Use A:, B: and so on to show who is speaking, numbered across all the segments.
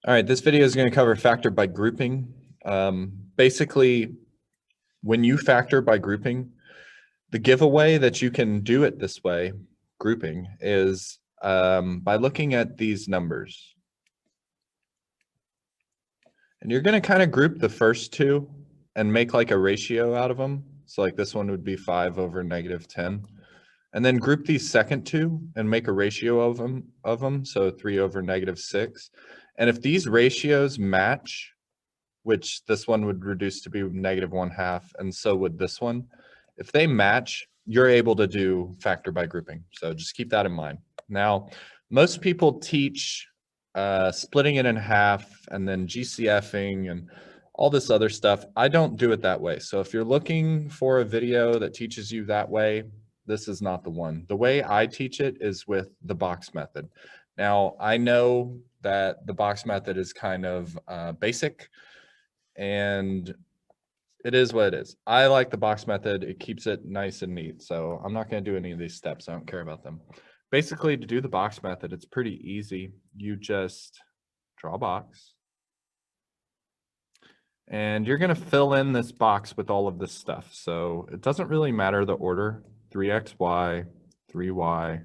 A: All right, this video is going to cover factor by grouping. Basically, when you factor by grouping, the giveaway that you can do it this way, grouping, is by looking at these numbers. And you're going to kind of group the first two and make like a ratio out of them. So like this one would be 5 over -10. And then group these second two and make a ratio of them. So 3 over -6. And if these ratios match, which this one would reduce to be -1/2, and so would this one, if they match, you're able to do factor by grouping. So just keep that in mind. Now, most people teach splitting it in half and then GCFing and all this other stuff. I don't do it that way. So if you're looking for a video that teaches you that way, this is not the one. The way I teach it is with the box method. Now, I know that the box method is kind of basic, and it is what it is. I like the box method. It keeps it nice and neat. So I'm not going to do any of these steps. I don't care about them. Basically, to do the box method, it's pretty easy. You just draw a box. And you're going to fill in this box with all of this stuff. So it doesn't really matter the order. 3xy, 3y,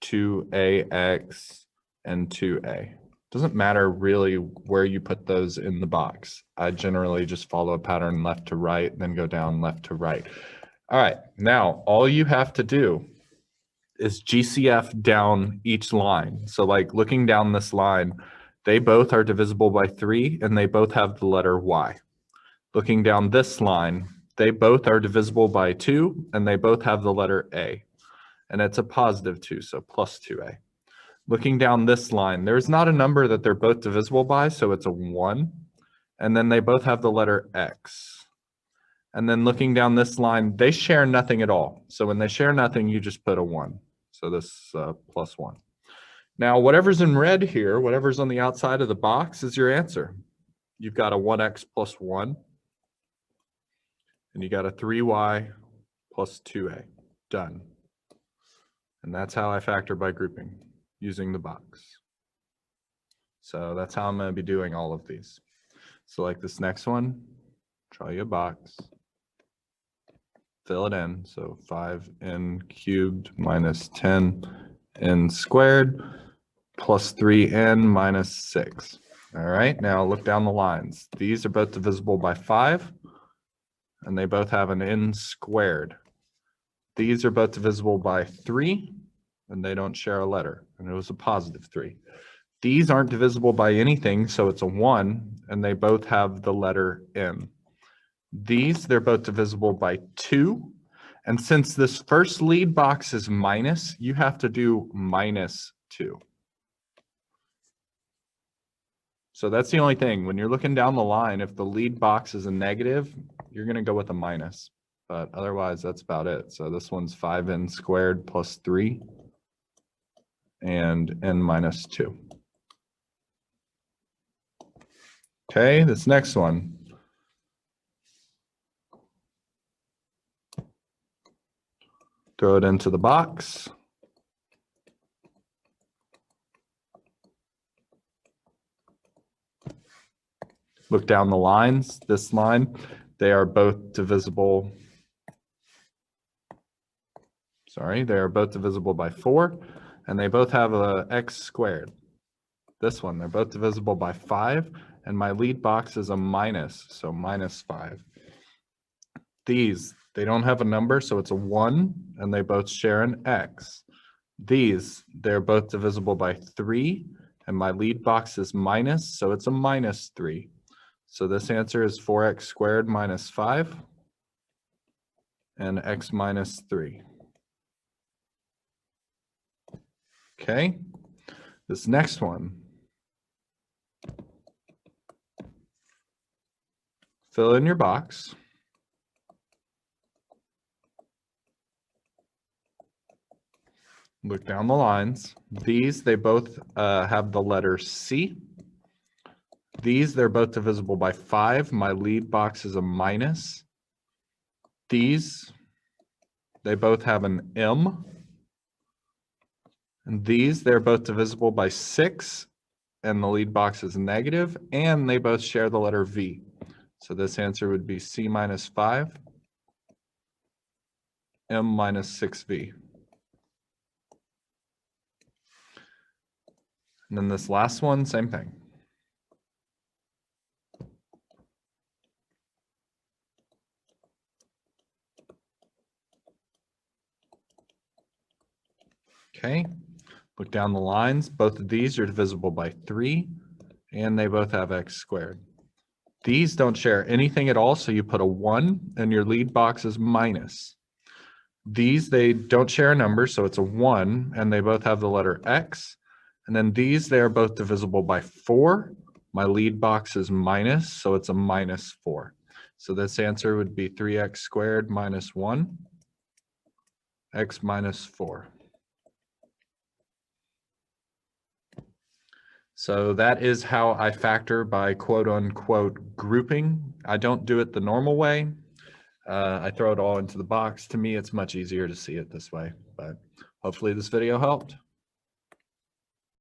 A: 2ax, and 2a. Doesn't matter really where you put those in the box. I generally just follow a pattern left to right, then go down left to right. All right, now all you have to do is GCF down each line. So like looking down this line, they both are divisible by 3 and they both have the letter y. Looking down this line, they both are divisible by 2 and they both have the letter a. And it's a +2, so plus 2a. Looking down this line, there's not a number that they're both divisible by, so it's a 1. And then they both have the letter x. And then looking down this line, they share nothing at all. So when they share nothing, you just put a 1. So this is +1. Now, whatever's in red here, whatever's on the outside of the box is your answer. You've got a 1x plus 1. And you got a 3y plus 2a. Done. And that's how I factor by grouping, using the box. So that's how I'm going to be doing all of these. So like this next one, draw you a box, fill it in. So 5n cubed minus 10n squared plus 3n minus 6. All right, now look down the lines. These are both divisible by 5, and they both have an n squared. These are both divisible by 3, and they don't share a letter, and it was a +3. These aren't divisible by anything, so it's a 1, and they both have the letter n. These, they're both divisible by 2, and since this first lead box is minus, you have to do -2. So that's the only thing. When you're looking down the line, if the lead box is a negative, you're going to go with a minus. But otherwise, that's about it. So this one's 5n squared plus 3 and n minus 2. Okay, this next one. Throw it into the box. Look down the lines. This line, they are both divisible. Sorry, they are both divisible by 4, and they both have a x squared. This one, they're both divisible by 5, and my lead box is a minus, so -5. These, they don't have a number, so it's a 1, and they both share an x. These, they're both divisible by 3, and my lead box is minus, so it's a -3. So this answer is 4x squared minus 5 and x minus 3. Okay, this next one. Fill in your box. Look down the lines. These, they both have the letter C. These, they're both divisible by 5. My lead box is a minus. These, they both have an M. And these, they're both divisible by 6. and the lead box is negative, and they both share the letter V. So this answer would be C minus 5, M minus 6V. And then this last one, same thing. Okay, look down the lines. Both of these are divisible by 3, and they both have x squared. These don't share anything at all, so you put a 1, and your lead box is minus. These, they don't share a number, so it's a 1, and they both have the letter x. And then these, they are both divisible by 4. My lead box is minus, so it's a minus 4. So this answer would be 3x squared minus 1, x minus 4. So that is how I factor by quote unquote grouping. I don't do it the normal way. I throw it all into the box. To me, it's much easier to see it this way, but hopefully this video helped.